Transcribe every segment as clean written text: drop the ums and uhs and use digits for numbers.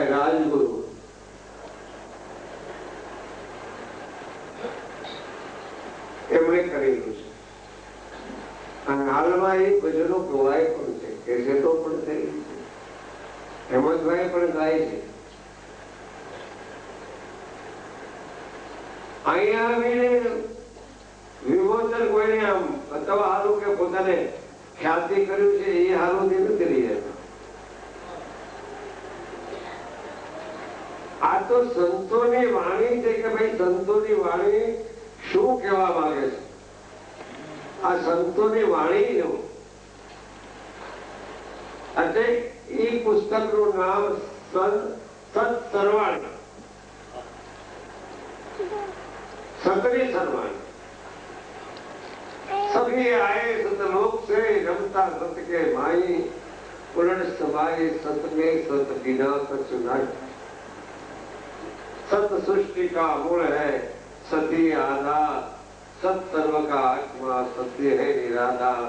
કહેવાય રાજગુરુ. એમણે કરેલું છે અને હાલમાં એ ભજનો ગવાય પણ છે, કેસેટો પણ થઈ છે, હેમંતભાઈ પણ ગાય છે. અહીંયા આવીને વિમોચન કોઈને આમ બતાવવા સારું કે પોતાને ખ્યાતિ કર્યું છે એ સારું નથી રહી જતા. આ તો સંતોની વાણી છે કે ભાઈ સંતોની વાણી શું કહેવા માંગે છે. આ સંતોની વાણી નું એટલે એ પુસ્તકનું નામ સત સરવાણી, सतरी सरवाणी. सभी आए सतलोक से रमता सत के माई, उलट समाये सत में सत बिना कछु नट. सत सृष्टि का मूल है सती आधार, सत सर्व का आत्मा सत्य है निराधार,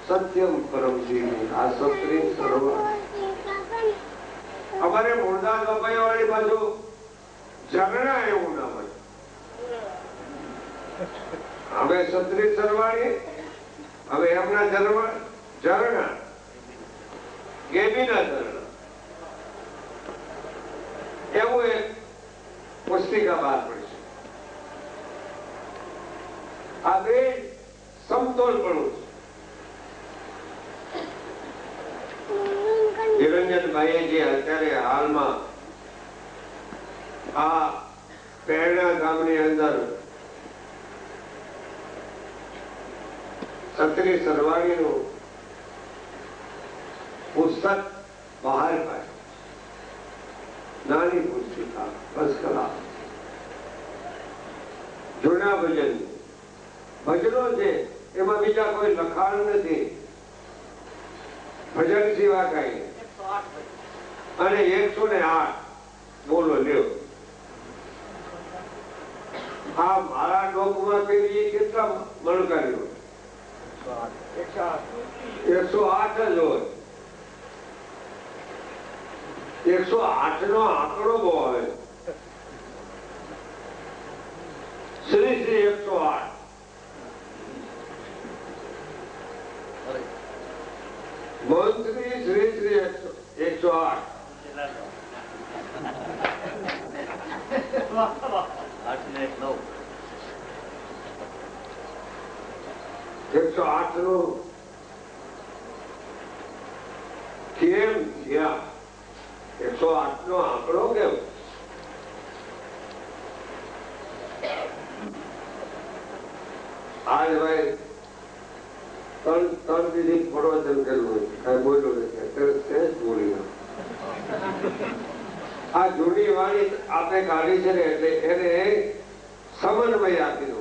सत्यम परम जीवी. आ सतरी सरवाणी हमारे मुर्दा गपाई वाली बाजू झगड़ा એવું ના હોય. હવે સત્રી સરવાણી, હવે એમના ઝરણા ગેબીના ઝરણા એવું એક પુસ્તિકા બહાર પડશે. આ બે સમતોલપણું છે. નિરંજનભાઈએ જે અત્યારે હાલમાં આ પેરણા ગામની અંદર સત્રી સરવાણીનું પુસ્તક બહાર પાડ્યું. નાની પુસ્તિકા, બસ કલાક, જૂના ભજનો છે. એમાં બીજા કોઈ લખાણ નથી, ભજન સિવા કઈ. અને 108 બોલો લ્યો. આ મારા ડોકમાં પેલી કેટલા મણકાર્યો? 108 જ હોય. 108 નો આંકડો બહુ આવે. શ્રી શ્રી 108 મંત્રી શ્રી શ્રી 108 108 નો કેમ થયા? 108 નો આંકડો કેમ? આજ ભાઈ ત્રણ દીધી પ્રવચન કર્યું, કઈ બોલ્યો નથી, અત્યારે બોલી ના. આ જૂની વાણી આપણે કાઢી છે ને એટલે એને સમન્વય આપી દો.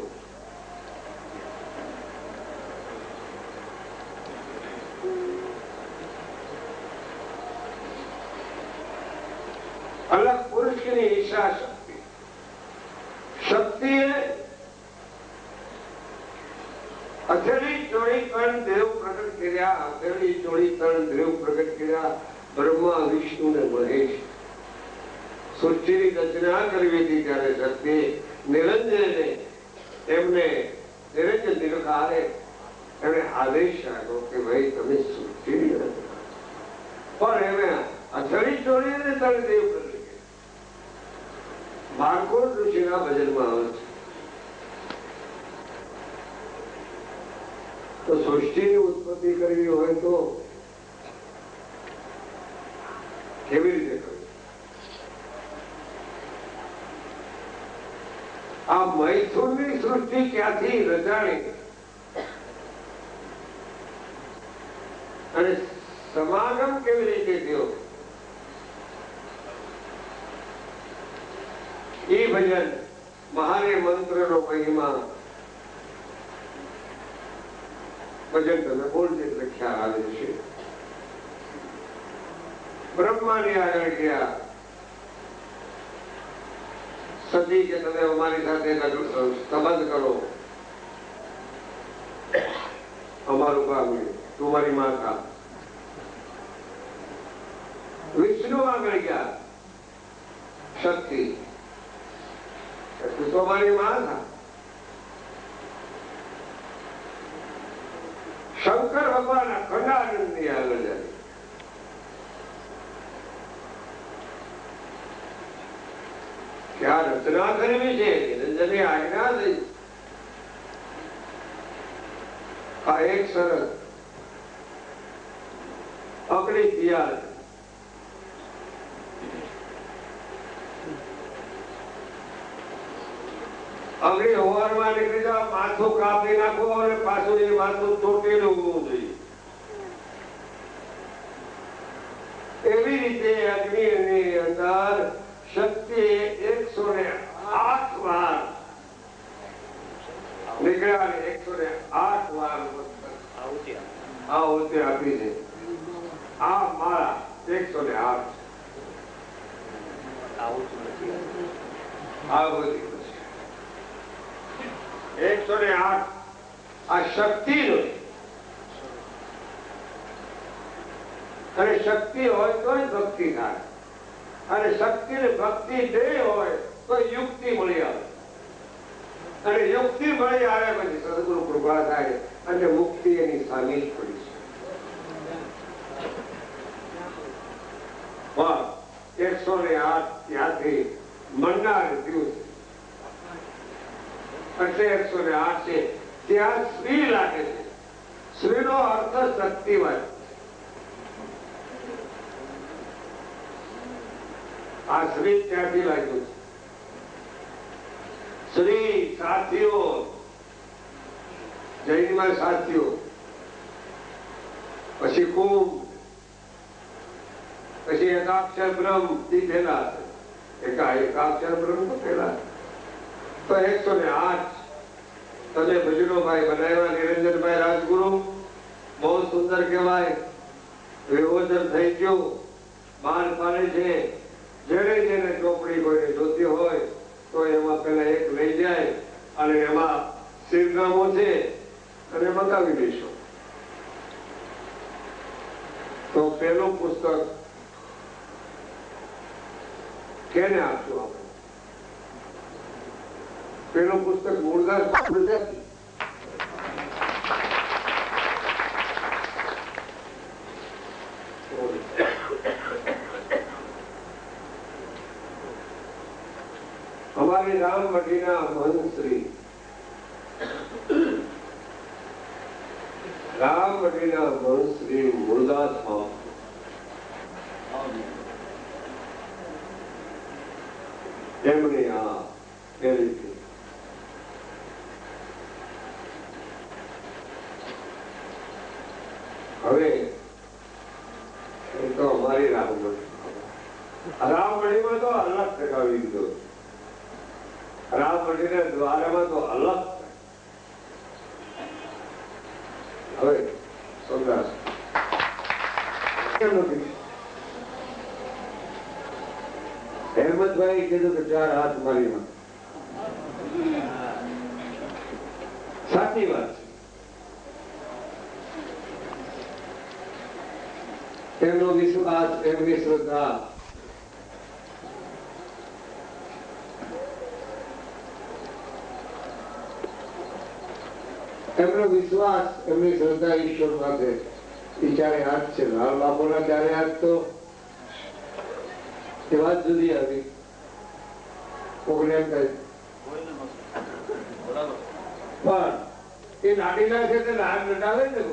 અલગ પુરુષની ઈચ્છા શક્તિ, શક્તિએ અથેળી ચોળી ત્રણ દેવ પ્રગટ કર્યા. અથેળી ચોળી ત્રણ દેવ પ્રગટ કર્યા, બ્રહ્મા વિષ્ણુ ને મહેશ. સૃષ્ટિની રચના કરવી હતી ત્યારે શક્તિ નિરંજને એમને નિરંજન નિરકારે એમણે આદેશ આપ્યો કે ભાઈ તમે સૃષ્ટિની રચના. પણ એમે અથેળી ચોળી ને ત્રણ દેવ પ્રગટ. બારકોટ ઋષિના ભજનમાં આવે છે. તો સૃષ્ટિની ઉત્પત્તિ કરવી હોય તો કેવી રીતે કરવી? આ મૈથુનની સૃષ્ટિ ક્યાંથી રચાણી અને સમાગમ કેવી રીતે થયો? એ ભજન મહારે મંત્રનો મહિમા ભજન તમે બોલજો એટલે ખ્યાલ આવે છે. બ્રહ્માની આગળ ગયા. સતી કે તમે અમારી સાથે સંબંધ કરો, અમારું કામ તું મારી માતા. વિષ્ણુ આગળ ગયા. શક્તિ તું તો મારી માં થા. શંકર ભગવાન અખંડાનંદ ની આગળ જાય. ક્યાં રચના કરવી છે નિરંજનની આજ્ઞા થઈ. આ એક સરસ અકડી તૈયાર અગડી હોવારમાં નીકળી જાવ, માથું કાપી નાખો અને પાછું એ માથું ચોટેલું ઉભું જોઈએ. એવી રીતે અગ્નિની અંદર શક્તિ 108 વાર નીકળ્યા અને 108 વાર આહુતિ આપી છે. આ મારા 108 આહુતિ 108 આ શક્તિ નો. અને શક્તિ હોય તો ભક્તિ થાય, અને શક્તિ ને ભક્તિ બે હોય તો યુક્તિ મળી આવે, અને યુક્તિ મળી આવે પછી સદગુરુ કૃપા થાય અને મુક્તિ એની સામે જ પડી છે. 108 ત્યાંથી મનનાર દિવસ એટલે 108 છે. ત્યાં શ્રી લાગે છે. શ્રી નો અર્થ શક્તિવાદ. આ શ્રી ત્યાંથી લાગ્યું છે. શ્રી સાથીઓ, જૈનમાં સાથીઓ, પછી કુંભ, પછી એકાક્ષર બ્રહ્મ પેલા એકાક્ષર બ્રહ્મ તો પેલા. તો 108 તમે ભજનોભાઈ બનાવ્યા, નિરંજનભાઈ રાજગુરુ. બહુ સુંદર કહેવાય. વિભોજન થઈ ગયું, બહાર પાડે છે. જેને ચોપડી કોઈને જોતી હોય તો એમાં પેલા એક લઈ જાય અને એમાં શિરનામો છે અને મંગાવી દઈશો. તો પેલું પુસ્તક કેને આપશું આપણે? પેલું પુસ્તક મૂળદાસ ગુજરાતી. અમારી રામવટીના મહંતશ્રી મૂળદાસ એમની આ પેલી હવે એ તો અમારી રામવટીમાં તો અલગ ટકાવી દીધો. રામવટીના દ્વારામાં તો અલગ. હવે સમજાશ કેમ નથી? હેમંતભાઈ કીધું કે 4 હાથ મારીમાં. સાચી વાત છે. એમનો વિશ્વાસ, એમની શ્રદ્ધા, એમનો વિશ્વાસ, એમની શ્રદ્ધા ઈશ્વર પાસે. એ 4 હાથ છે. લાલ બાપુના 4 હાથ તો એ વાત જુદી આવી. કોકને એમ કહે પણ એ નાટીલા છે તે નામ નટાવે ને.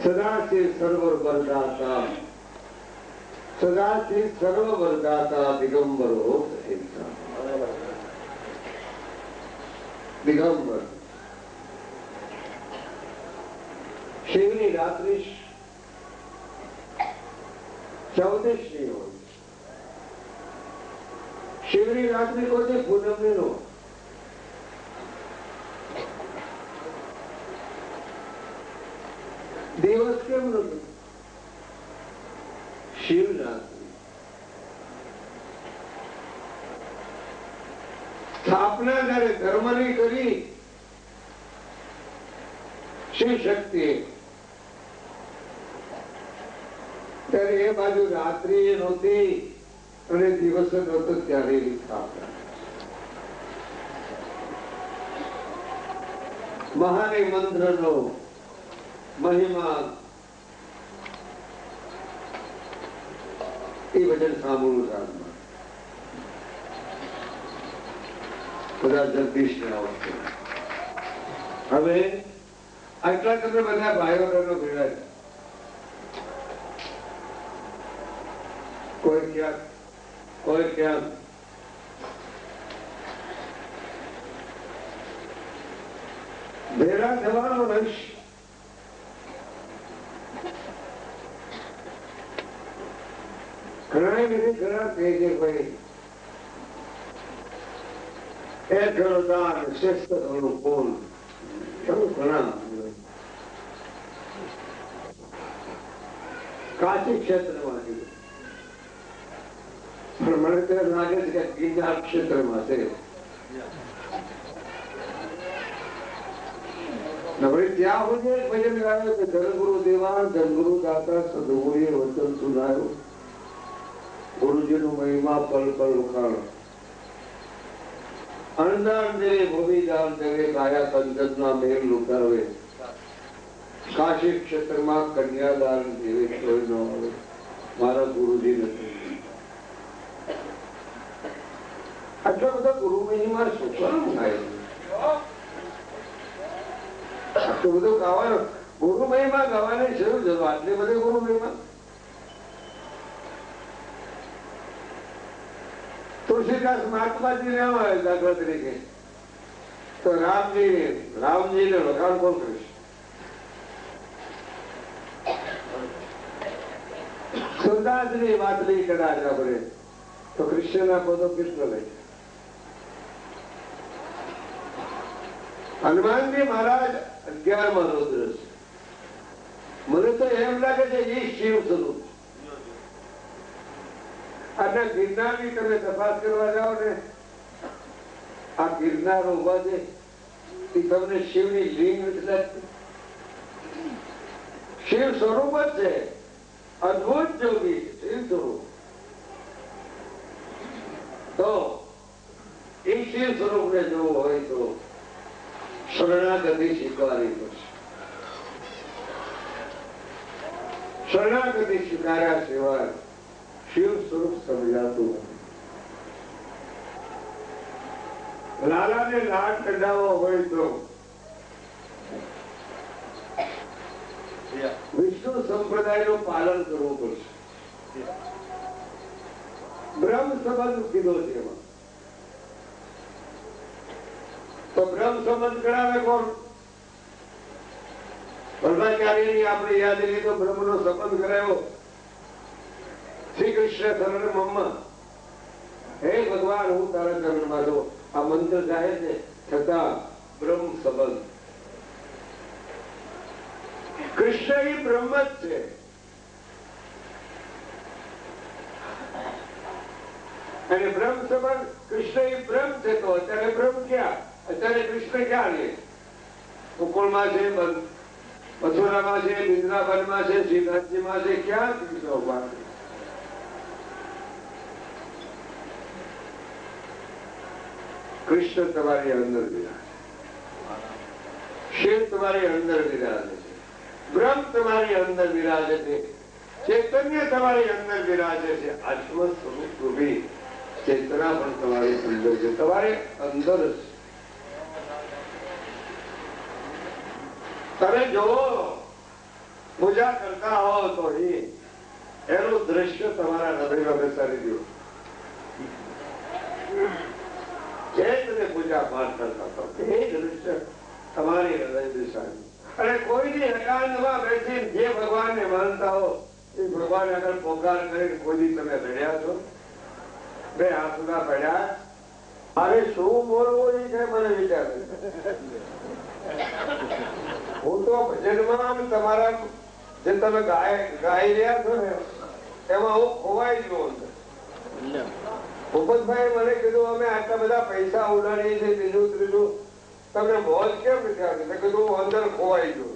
સદાશિવ સર્વવરદાતા, સદાશિવ સર્વવરદાતા દિગંબરો દિગંબર. શિવની રાત્રિ 14મી હોય. શિવની રાત્રિ કોઈ પૂનમની નો. દિવસ કેમ નથી? શિવ રાત્રિ. સ્થાપના જયારે ધર્મની કરી શિવ શક્તિ. ત્યારે એ બાજુ રાત્રિ નહોતી અને દિવસ નહોતો ત્યારે મહાની મંત્રનો મહિમા એ વચન સાંભળવું સાધમાં બધા જગદીશ ને આવશે. હવે આટલા તમે બધા ભાઈઓ બહેનો ભેળા છે. કોઈ ક્યાંક કોઈ ક્યાંક ભેળા થવાનો રહીશ. ઘણા વિધિ ઘણા કહે છે ભાઈ એ ઘરદાર શ્રેષ્ઠ ઘણું કોણ એવું ઘણા કાશી ક્ષેત્રમાં છે. પણ મને તો લાગે છે કે ગિરનાર ક્ષેત્રમાં છે. ત્યાં સુધી એક ભજન ગાયો કે ધનગુરુ દેવાન ધનગુરુ દાતા સદગુરુએ વચન સુનાયો ગુરુજીનું મહિમા પલ પલ વખાણો. અણદાન દેવે ભૂમિદાન દેવે કાયા કંચનના મેલ લુકાવે કાશી ક્ષેત્રમાં કન્યાદાન દેવે કોઈ ન આવે મારા ગુરુજી નથી. આટલા બધા ગુરુ મહિમા શું કામ થાય? આટલું બધું ગાવાનું ગુરુ મહિમા ગાવાની જરૂર જરૂર આટલી બધી ગુરુ મહિમા. તુલસીદાસ મહાત્માજી ના હોય દાખલા તરીકે તો રામજી ને વખાણ કોણ કરીશ? સુરદાસ ની વાતલી કદાચ આપણે તો કૃષ્ણ ના પદો કૃષ્ણ લે. હનુમાનજી મહારાજ 11મા રુદ્ર છે. મને તો એમ લાગે છે એ શિવ સ્વરૂપ. અને ગિરનારની તમે તપાસ કરવા જાઓ ને આ ગિરનાર ઉભા છે એ તમને શિવની લિંગ નથી લાગતી. શિવ સ્વરૂપ જ છે. અદભુત જોગી શિવ સ્વરૂપ. તો એ શિવ સ્વરૂપ ને જોવું હોય તો શરણાગતિ સ્વીકારવી પડશે. શરણાગતિ સ્વીકાર્યા સિવાય શિવ સ્વરૂપ સમજાતું નથી. લાલાને લાડ કઢાવો હોય તો વિષ્ણુ સંપ્રદાયનું પાલન કરવું પડશે. બ્રહ્મ સંબંધ કીધો છે એમાં તો બ્રહ્મ સંબંધ કરાવે કોણ? વલ્ભાચાર્યની આપણે યાદ લીધો બ્રહ્મ નો સંબંધ કરાયો શ્રી કૃષ્ણ શરણ મમ્મા. હે ભગવાન હું તારા ચરણમાં છું. આ મંત્ર જાય છે છતાં બ્રહ્મ સંબંધ. કૃષ્ણ એ બ્રહ્મ જ છે. અને બ્રહ્મ સંબંધ કૃષ્ણ એ બ્રહ્મ છે. તો અત્યારે બ્રહ્મ ક્યાં? અત્યારે કૃષ્ણ ક્યાં લે? ગોકુળમાં છે, મથુરામાં છે, વૃંદાવનમાં છે, શ્રીનાથજીમાં છે. ક્યાં કૃષ્ણ ભગવાન? કૃષ્ણ તમારી અંદર વિરાજે, શિવ તમારી અંદર વિરાજે છે, બ્રહ્મ તમારી અંદર વિરાજે છે, ચૈતન્ય તમારી અંદર વિરાજે છે. આત્મ સ્વરૂપ રૂપી ચેતના પણ તમારી અંદર છે, તમારી અંદર છે. તમે જો પૂજા કરતા હો તો એનું દ્રશ્ય તમારા હૃદયમાં બેસાડી દો. જે તમે પૂજા પાઠ કરતા હતો એ દ્રશ્ય તમારી હૃદય બેસાડી. અને કોઈની એકાંતમાં બેસી જે ભગવાનને માનતા હો એ ભગવાન આગળ પોકાર કરીને કોઈ તમે લડ્યા છો? બે હાથના પડ્યા. મારે શું બોલવું એ છે મને વિચાર. હું તો ભજનમાં તમારા જે તમે ગાઈ રહ્યા છો ને એમાં હું ખોવાઈ ગયો. ભૂપતભાઈ મને કીધું અમે આટલા બધા પૈસા ઉડાડીએ છીએ બીજું ત્રીજું તમને મોજ કેમ નથી આવતી? કીધું હું અંદર ખોવાઈ ગયું.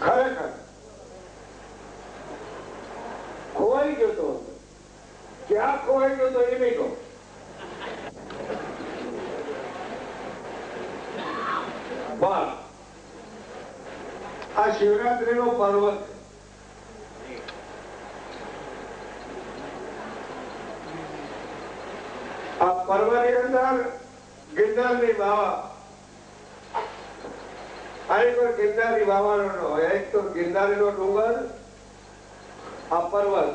ખરેખર ખોવાઈ ગયો તો ક્યાં ખોવાઈ ગયો તો એ નહીં કહો. પણ આ શિવરાત્રી નો પર્વત આ પર્વની અંદર ગિરનારની બાવા આ એક ગિરનારી બાવાનો હોય, એક તો ગિરનારી નો ડુંગર આ પર્વત,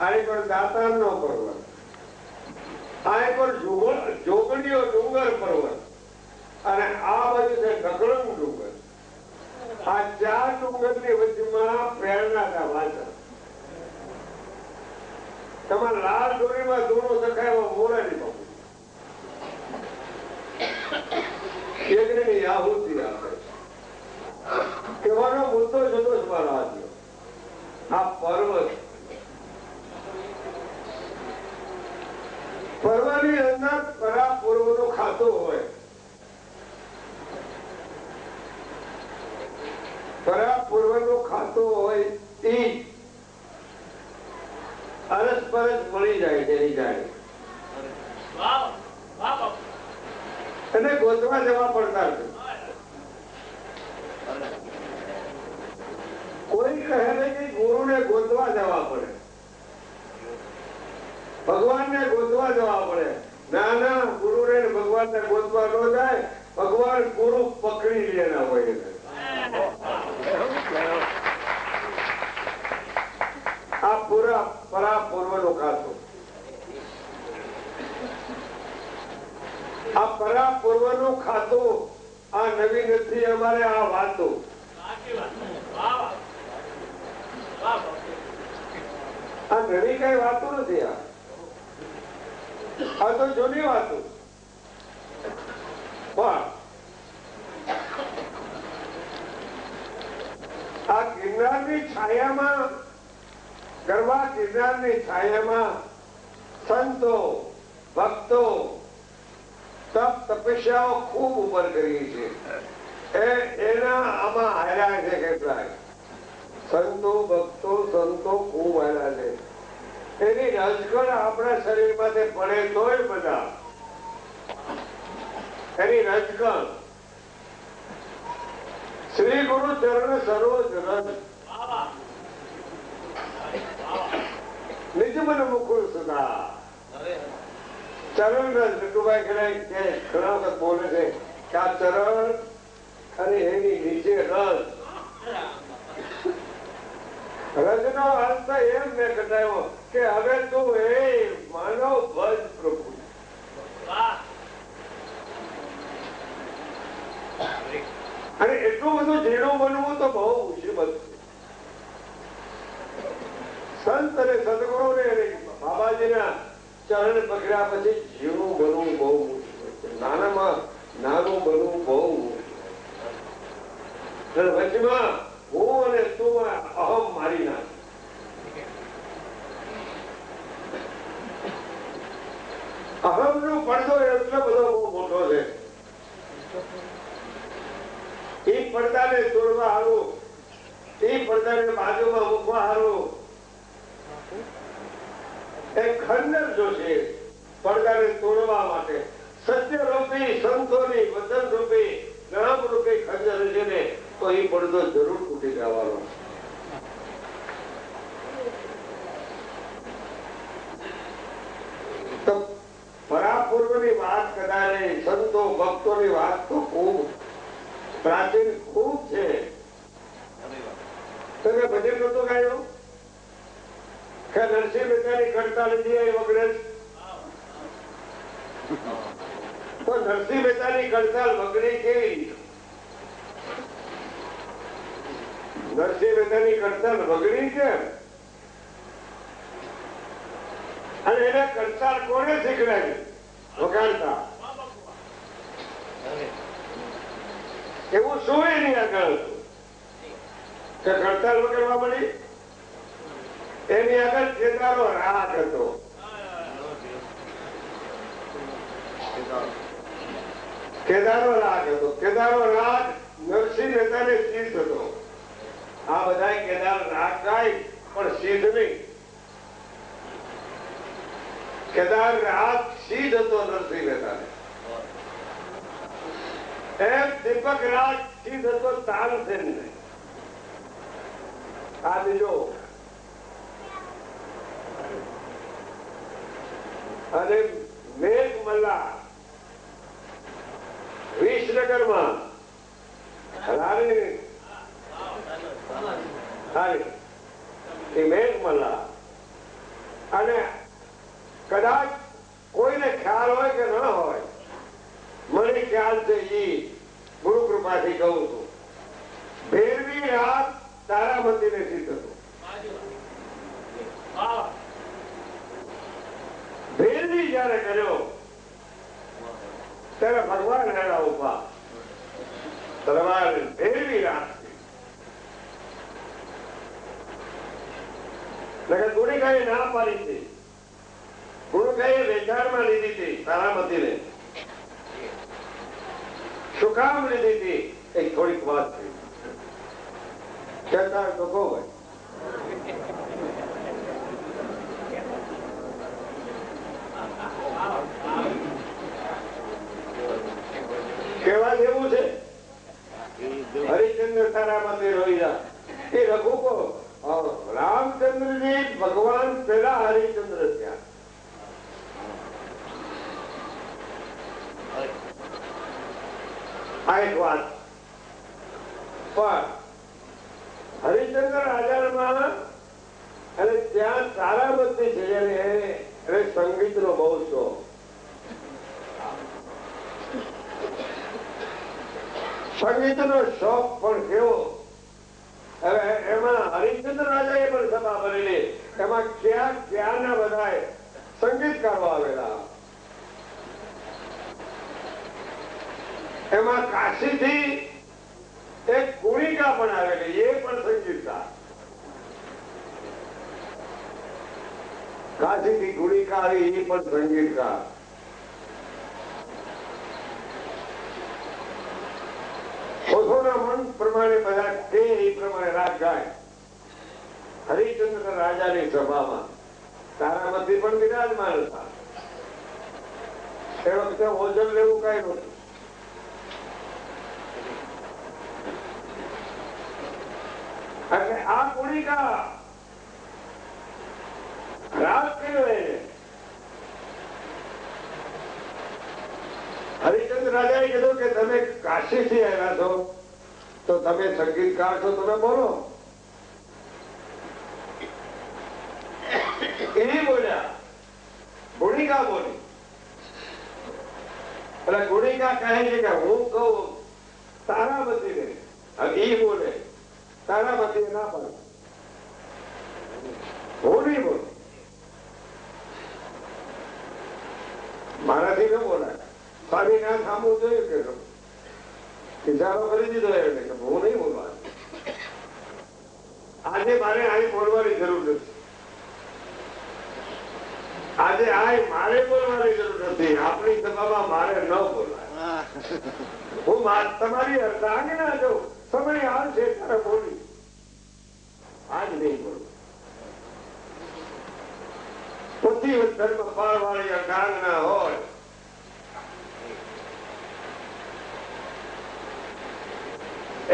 આ એક દાતાર નો પર્વત, આ એક જોગણીઓ ડુંગર પર્વત અને આ બાજુ છે ઢગલંગ ડુંગર. આ ચાર ડુંગર ની વચ્ચેમાં પ્રેરણા વાંચન તમારા લાલ દોરીમાં દૂરો સખાય મોરાની બાબુ યજ્ઞની આહુતિ આપે. કહેવાનો મુદ્દો જતો જ મારો આજનો આ પર્વત પર્વની અંદર પરા પૂર્વ નો ખાતો હોય, પરા પૂર્વ નો ખાતો હોય એ અરસ પરસ મળી જાય તેની જાણે અને ગોતવા જવા પડતા છે. કોઈ કહે ને કે ગુરુ ને ગોતવા જવા પડે, ભગવાન ને ગોતવા જવા પડે. ના ના, ગુરુ ને ભગવાન ને ગોતવા ન જાય, ભગવાન ગુરુ પકડી લેના હોય. આ પૂરા પરા પૂર્વ નો ખાતો, આ પરા પૂર્વ નો ખાતો આ નવી નથી અમારે આ વાતો. આ નવી કઈ વાતો નથી, આ તો જૂની વાતો. પણ આ ગિરનારની છાયામાં ગરબા ગિરનારની છાયામાં સંતો ભક્તો તપ તપસ્યાઓ ખૂબ ઉપર કરી છે. એના આમાં હાર્યા છે કેટલાય સંતો ભક્તો સંતો ખૂબ હાર્યા છે. એની રજકણ આપણા શરીર માંથી પડે તોય બધા એની રજકણ શ્રી ગુરુ ચરણ સરોજ રજ નિજ મન મુકુર સદા ચરણ રજ. નટુભાઈ ઘણા વખત બોલે છે કે આ ચરણ અને એની નીચે રજ. રજ નો અર્થ એમ મેં કટાયો કે હવે તું એ માનવ ભજ પ્રભુ. અને એટલું બધું ઝીણું બનવું તો બહુ મુસીબત છે. સંત અને સદગુરુ ને બાબાજીના ચરણ પકડ્યા પછી ઝીણું બનવું બહુ મુશ્કેલ છે. નાનામાં નાનું બનવું બહુ મુશ્કેલ. વચમાં હું અને તું અહમ મારી નાખ. અહમ નો પડદો એટલો બધો બહુ મોટો છે. એ પડદાને તોડવા હારું, એ પડદાને બાજુમાં મૂકવા હારું એક ખંડર જોશે. પડદાને તોડવા માટે સત્ય રૂપી સંતોની વચન રૂપી નામ રૂપી ખંડર છે ને, તો એ પડદો જરૂર તૂટી જવાનો. તો પરાપૂર્વની વાત કદાચ સંતો ભક્તોની વાત તો ખૂબ પ્રાચીન ખૂબ છે. તમે ભજન નતો ગાયો કે નરસિંહ મહેતાની કડતાલ વગડે? તો નરસિંહ મહેતાની કડતાલ વગડી કેવી? નરસિંહ મહેતાની કડતાલ વગડી કેમ? અને એના કડતાલ કોને શીખડાવી? વગાડતા. એવું શું એની આગળ હતું કે કડતાલ વગાડવા મળી? એની આગળ ચેતારો રાગ હતો. કેદારનો રાગ હતો. કેદારનો રાગ નરસિંહ મહેતાને સિદ્ધ હતો. આ બધા કેદાર રાગ ગાય પણ સિદ્ધ નહીં. કેદાર રાગ સિદ્ધ હતો નરસિંહ મહેતાને. એમ દીપક રાગ સિદ્ધ હતો તાનસેનને. આ બીજો અને મેઘમલ્લા વિસનગરમાં એ મેઘમલ્લા. અને કદાચ કોઈને ખ્યાલ હોય કે ન હોય, મને ખ્યાલ છે એ ગુરુ કૃપાથી કહું છું, ભેરવી રાગ તારામતીને સિદ્ધ હતું. ભેરવી જયારે કર્યો ત્યારે ભગવાન હેડા ઉભા તલવાર ભેરવી રાખી. ગુણિકાએ ના પાડી હતી. ગુણિકાએ વેચાણમાં લીધી હતી તારામતીને. શું કામ લીધી હતી? એક થોડીક વાત થઈ. કહેતા તો કહો ભાઈ. કેવા જેવું છે હરિચંદ્ર તારામતી રોહિયા એ રઘુકો રામચંદ્રજી ભગવાન પેલા હરિચંદ્ર ત્યાં. આ એક વાત. પણ હરિચંદ્ર રાજામાં અને ત્યાં તારામતી છે એને સંગીત નો બહુ શોખ. સંગીત નો શોખ પણ કેવો. હવે એમાં હરિચંદ્ર રાજા એ પણ સભા ભરેલી. એમાં ક્યાં ક્યાંના બધા સંગીતકારો આવેલા. એમાં કાશી થી એક ગુણિકા પણ આવેલી. એ પણ સંગીતકાર. કાશી થી ગુણિકા આવી. એ પણ સંગીતકાર. પોતાના મન પ્રમાણે બધા તે એ પ્રમાણે રાગ ગાય. હરિચંદ્ર રાજાની સભામાં તારામતી પણ વિરાજમાન હતા. એ વખતે ઓજલ લેવું કઈ નતું. એટલે આ ગુણિકા રાગ કર્યો એને. હરિચંદ્ર રાજાએ કીધું કે તમે કાશી થી આવ્યા છો તો તમે સંગીતકાર છો, તમે બોલો. એ બોલ્યા. ગુણિકા બોલી. એટલે ગુણિકા કહે છે કે હું કહું તારામતી ને. એ બોલે તારામતી ના પડે. હું નહીં બોલું. મારાથી ન બોલાય. સ્વામી ના સાંભળવું જોયું કે ઇશારો કરી દીધો એને કે હું નહીં બોલવા. આજે મારે અહીં બોલવાની જરૂર નથી. આજે મારે બોલવાની જરૂર નથી. આપણી સભામાં મારે ન બોલાય. હું તમારી અર્ધાંગના જો સમય આવશે ત્યારે બોલી. આજ નહીં બોલું. પતિ ધર્મ પાળવાળી અર્ધાંગના હોય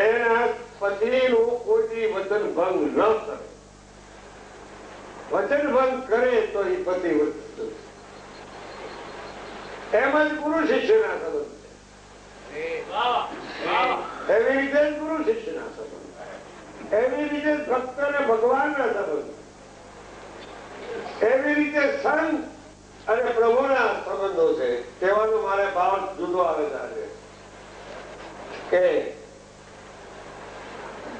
એના પત્નીનું કોઈ વચન ભંગ ન કરે. વચન ભંગ કરે તો એ પતિ એમ જ ગુરુ શિષ્યના સંબંધ છે. એવી રીતે ગુરુ શિષ્યના સંબંધ, એવી રીતે ભક્ત અને ભગવાનના સંબંધ, એવી રીતે સંત અને પ્રભુના સંબંધો છે. કહેવાનો મારે ભાવ જુદો આવે છે કે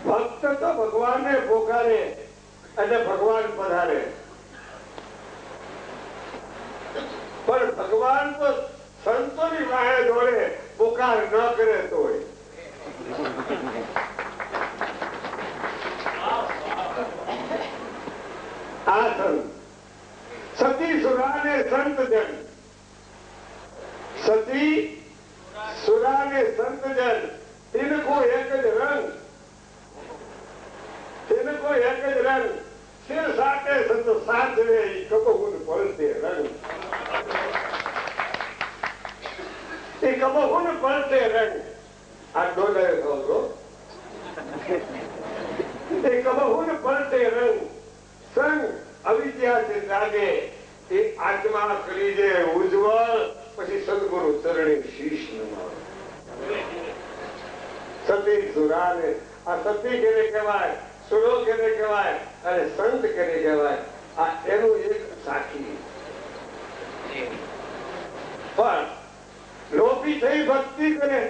ભક્ત તો ભગવાનને પોકારે અને ભગવાન પધારે, પણ ભગવાન તો સંતોની વાહે જોડે પોકાર ન કરે તો આ સંત સતી સુરાને સંત જન સતી સુરા ને સંતજન तिनको एक ज रंग, तिनको एक ज रंग, सिर साटे संत साधवे कबहुन पलटे रंग, ये कबहुन पलटे रंग, आ डोले हो ये कबहुन पलटे रंग, संग अविद्या से जागे, ये आत्मा करीजे उज्जवल, પછી સદગુરુ ચરણે શીશ નમાવે. સતી સુરા ને આ સતી કેને કહેવાય, સુરો કેને કહેવાય અને સંત કેને કહેવાય, આ એનું એક સાખી. પણ લોભી થઈ ભક્તિ કરે,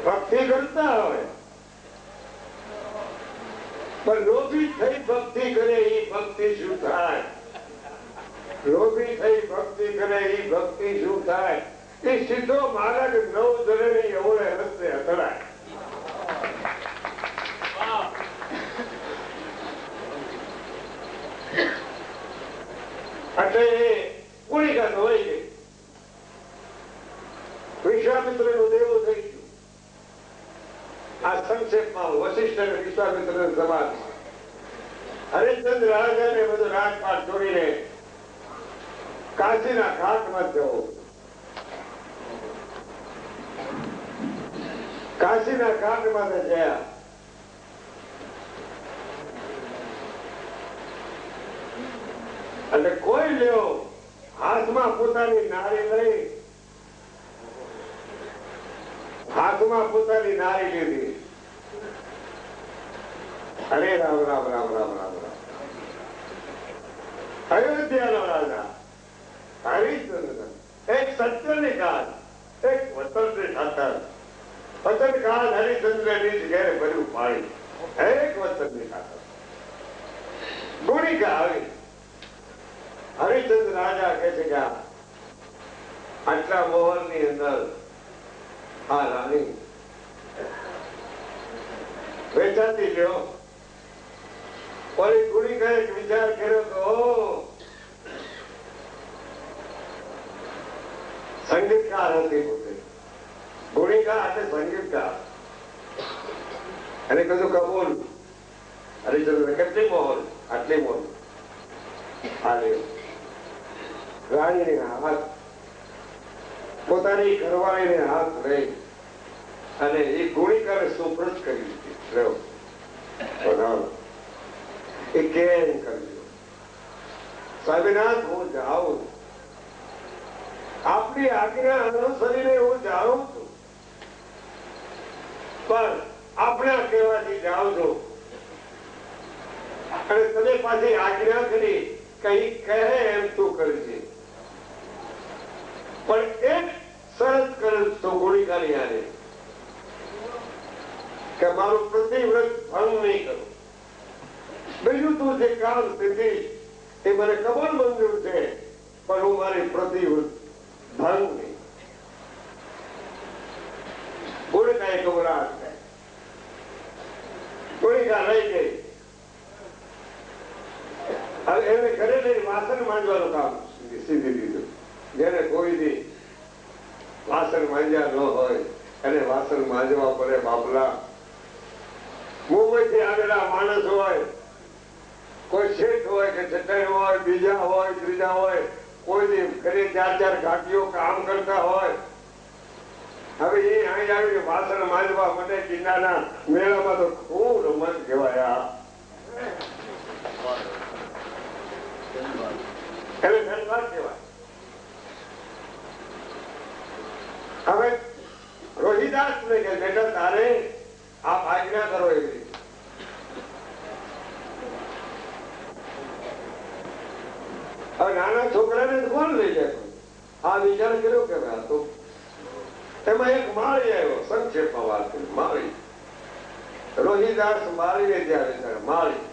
ભક્તિ કરતા હોય પણ લોભી થઈ ભક્તિ કરે એ ભક્તિ શું થાય? લોભી થઈ ભક્તિ કરે એ ભક્તિ શું થાય? એ સીધો માર્ગ નવ જણે એવડે રસ્તે અથડાય. એટલે કુણિકા ધોઈ ગઈ, વિશ્વામિત્ર નું દેવું થઈ ગયું. આ સંક્ષેપમાં વશિષ્ઠ અને વિશ્વામિત્ર સમાજ. હરિશ્ચંદ્ર રાજાને બધું રાજપાટ છોડીને કાશીના ઘાટમાં જવું. કાશીના ઘાટમાં ગયા. એટલે કોઈ લ્યો હાથમાં પોતાની નારી લઈ, હાથમાં પોતાની નારી લીધી. અરે રામ રામ રામ રામ રામ રામ. અયોધ્યાનો રાજા હરિશ્ચંદ્ર એક સત્યની કાળ, એક વતનની ખાતર. વતન કાળ હરિશ્ચંદ્ર નીચ ઘેરે ભર્યું પાણી, એક વતનની ખાતર. ગુણિકા આવી. હરિશ્ચંદ્ર રાજા કહે છે કે આટલા મોહલની અંદર આ રાણી વેચાતી લ્યો. ઓલી ગુણિકાએ એક વિચાર કર્યો તો સંગીતકાર હતી પોતે. ગુણિકા એટલે સંગીતકાર. અને કીધું કબૂલ. હરિશ્ચંદ્ર કેટલી મોહલ? આટલી મોહલ. આ લ્યો. રાણીને હાથ, પોતાની ઘરવાળીને હાથ લઈ અને એ ગુણિકાને સુપ્રત કરી દીધી. એ કેમ કરજો? સ્વામિનાથ હું જાઉં, આપની આજ્ઞા અનુસરીને હું જાઉં છું, પણ આપણા કહેવાથી જાઉં છું અને તમે પાછી આજ્ઞા કરી કઈ કહે એમ તું કરજે. પણ એક શરત કરે તો ગુણિકાની આને કે મારું પ્રતિવ્રત ભંગ નહીં કરું. બીજું તું જે કામ સ્થિતિ એ મને કબૂલ મંજૂર છે, પણ હું મારી પ્રતિવ્રત ભંગ નહીં. ગુણિકાએ ગભરાટ થાય. ગુણિકા લઈ ગઈ. હવે એને ઘરે લઈ વાસણ માંજવાનું કામ સીધી દીધું. જેને કોઈ દી વાસણ માંજ્યા ન હોય એને વાસણ માંજવા પડે. બાપલા મુંબઈ થી આવેલા માણસ હોય, કોઈ શેઠ હોય કે ચટાઈ હોય, બીજા હોય, ત્રીજા હોય, કોઈ દી ઘરે 4-4 ઘાટીઓ કામ કરતા હોય. હવે એ અહીં આવીને વાસણ માંજવા માટે કિલ્લાના મેળામાં તો ખૂબ રમત કહેવાય. એને ધનવાદ કહેવાય. હવે રોહિદાસ ને કે બેટા તારે આપ આજ્ઞા કરો એવી. હવે નાના છોકરાને કોણ લઈ જાય? આ વિચાર કર્યો કે તો એમાં એક માળી આવ્યો. સંક્ષેપમાં વાત કરી. માળી રોહિદાસ માળીને ત્યાં વિચાર. માળી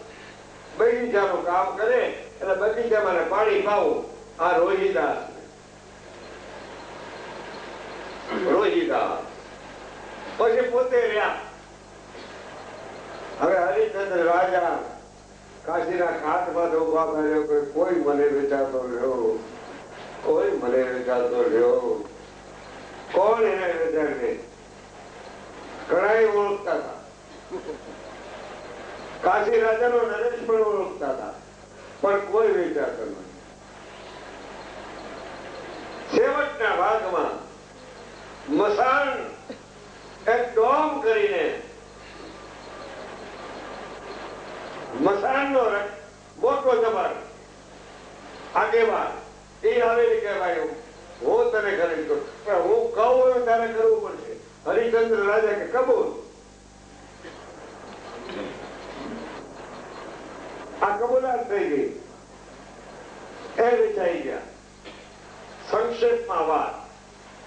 બગીચાનું કામ કરે એટલે બગીચામાં પાણી પાવું. આ રોહિદાસ પછી પોતે રહ્યા. હવે હરિશ્ચંદ્ર રાજા કાશીના કાંઠમાં ઉભા કર્યો કે કોઈ મને વેચાતો રહ્યો, કોઈ મને વેચાતો રહ્યો. કોણ એને વેચાડે? ઘણા ઓળખતા હતા. કાશી રાજાનો નરેશ પણ ઓળખતા હતા, પણ કોઈ વેચાતો નથી. છેવટના ભાગમાં મસાણ એક ડોમ કરીને મસાણનો મોટો જબર આગેવાન એ આવેલી કે ભાઈ હું તને ખરીદ કરું, પણ હું કહું એવું તારે કરવું પડશે. હરિચંદ્ર રાજા કે કબૂલ. આ કબૂલાત થઈ ગઈ. એ વેચાઈ ગયા. સંક્ષેપમાં વાત,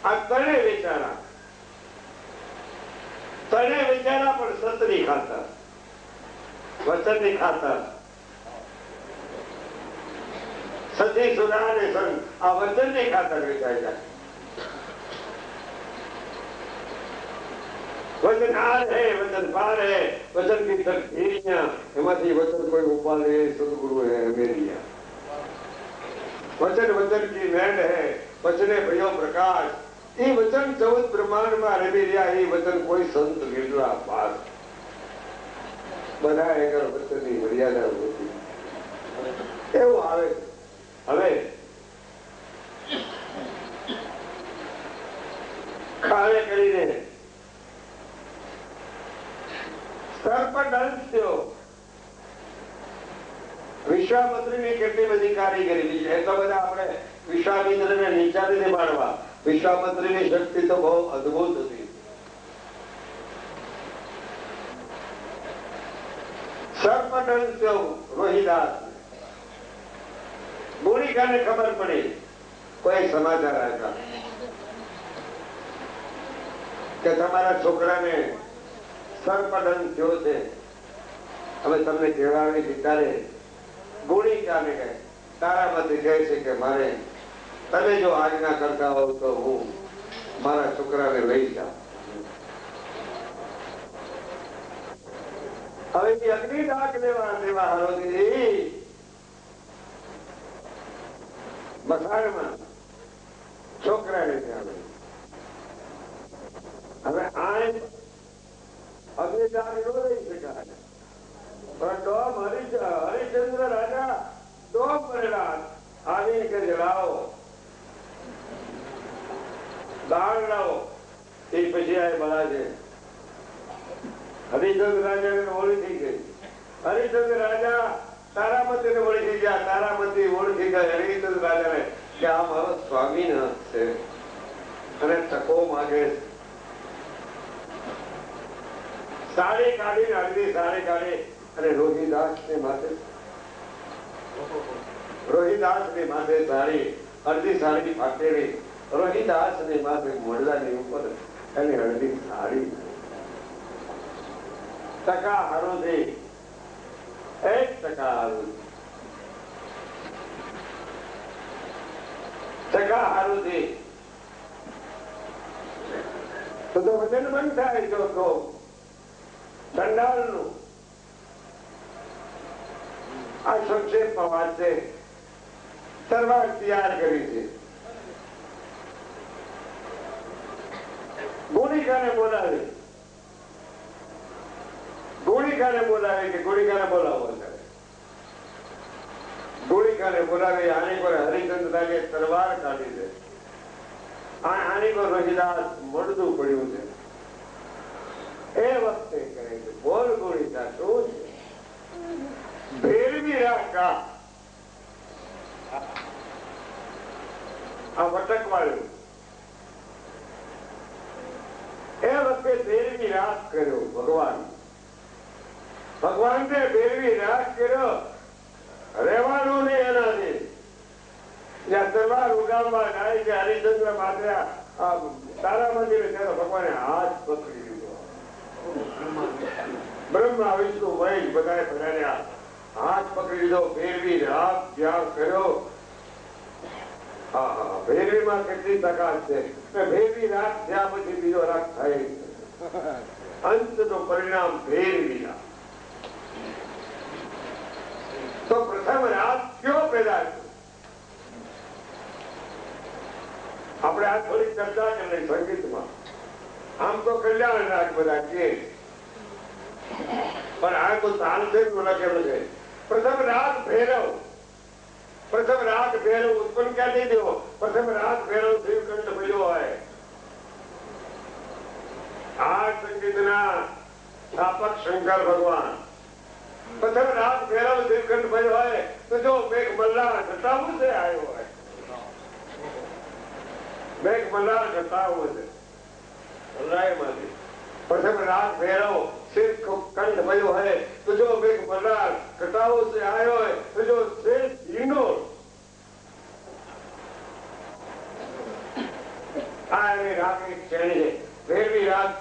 આ તને વેચારા પણ સતની ખાતર, વચનની ખાતર. સતી સુધા અને સંત આ વચનની ખાતર વેચાઈ જાય. वचन आर है, वचन पार है, वचन की तकदीरियां, एमांथी वचन कोई उपाले सदगुरु है मेरिया. वचन वचन की मेंढ है, वचने भयो प्रकाश. ये वचन 14 ब्रह्मांड में रमी રહ્યા. ये वचन कोई संत लीला पास बनाए कर वचन की मर्यादा होती એવું આવે. હવે ખાલે કરીને સર્પદંશ થયો. વિશ્વામિત્રની કેટલી બધી કારીગરી છે. એટલા બધા આપણે વિશ્વામિત્રને નીચા રીતે પાડવા. વિશ્વામિત્રની શક્તિ તો બહુ અદભુત હતી. સર્પદંશ થયો રોહિદાસ. ગુણિકાને ખબર પડી, કોઈ સમાચાર આવ્યા કે તમારા છોકરાને સર્પદંશ થયો છે. હવે તમને કહેવાય કે તારે ગુણિકાને કહે તારામાંથી કહે છે કે મારે તમે જો આજ્ઞા કરતા હોવ તો હું મારા છોકરાને લઈ જાઉં. હવે અગ્નિ ડાક લેવા હરોજી મસાણમાં છોકરાને ત્યાં હવે આ અગ્નિદાન ન લઈ શકાય. પણ ડોમ હરિચંદ્ર રાજા ડોમ ભરેલા આવીને કે જલાવો, દાણ લાવો. એ પછી આ બળા છે. હરિચંદ્ર રાજા ઓળી થઈ ગઈ. હરિચંદ્ર રાજા તારામતી ને ઓળી થઈ ગયા. તારામતી ઓળખી ગયા હરિચંદ્ર રાજા ને કે આ મારો સ્વામી નાથ છે અને તકો માગે. સાડી કાઢીને અડધી સાડી કાઢી અને રોહિદાસ ને માથે સાડી અડધી સાડી ફાટેલી. રોહિદાસ ને માથે મોઢલાની ઉપર એની અડધી સાડી. ટકા હારોથી 1% હારોથી તો વચન બંધ થાય. જો તો ચંડાલનું આ સંક્ષેપમાં વાત છે. તલવાર તૈયાર કરી છે. ગુણિકાને બોલાવે કે ગુણિકાને બોલાવો. ગુણિકાને બોલાવી આની પર હરિચંદ્ર રાજે તલવાર કાઢી છે. આની પર રોહિદાસ મળતું પડ્યું છે. એ વખતે કહે છે બોલ ગુણિકા શું છે? ભેરવી રાખા આ વટક વાળું. એ વખતે ભેરવી રાખ કર્યો ભગવાનને ભેરવી રાખ કર્યો. રહેવાનું નહીં એનાથી. જ્યાં તલવાર ઉગામવા જાય છે હરિચંદ્ર માથે તારા મંદિરે ત્યારે ભગવાને હાથ પકડી દીધો. બ્રહ્મા વિષ્ણુ મહેશ બધાએ ભરાયા. હાથ પકડી લીધો. ભેરવી રાખ જ્યાં કર્યો. ભેરવીમાં કેટલી તાકાત છે. ભેરવી રાખ થયા પછી બીજો રાખ થાય. અંત નું પરિણામ ભેરવી રાખ. કદાચ આપણે આ થોડી ચર્ચા કરી સંગીતમાં. આમ તો કલ્યાણ રાગ બધા કે, પણ આ તો તાલ છે લખેલું છે. પ્રથમ રાગ ભૈરવ, પ્રથમ રાગ ભૈરવ ઉત્પન્ન ક્યાંથી થયો? પ્રથમ રાગ ભૈરવ શિવકંઠ ભર્યો હોય. આ સંગીતના સ્થાપક શંકર ભગવાન. પ્રથમ રાગ ભૈરવ શિવકંઠ ભર્યો હોય તો જો મેઘ મલ્હાર ઘટાવું છે આવ્યો હોય, મેઘ મલ્હાર ઘટાવું છે રાયમાંથી. પ્રથમ રાગ ભૈરવ શિવકંઠ ભર્યો હોય તો જો મેઘ મલ્હાર ઘટાવો છે આવ્યો હોય તો જો શ્રેષ્ઠ હિંડોળ. આ એની રાગની શ્રેણી છે. ભૈરવી રાગ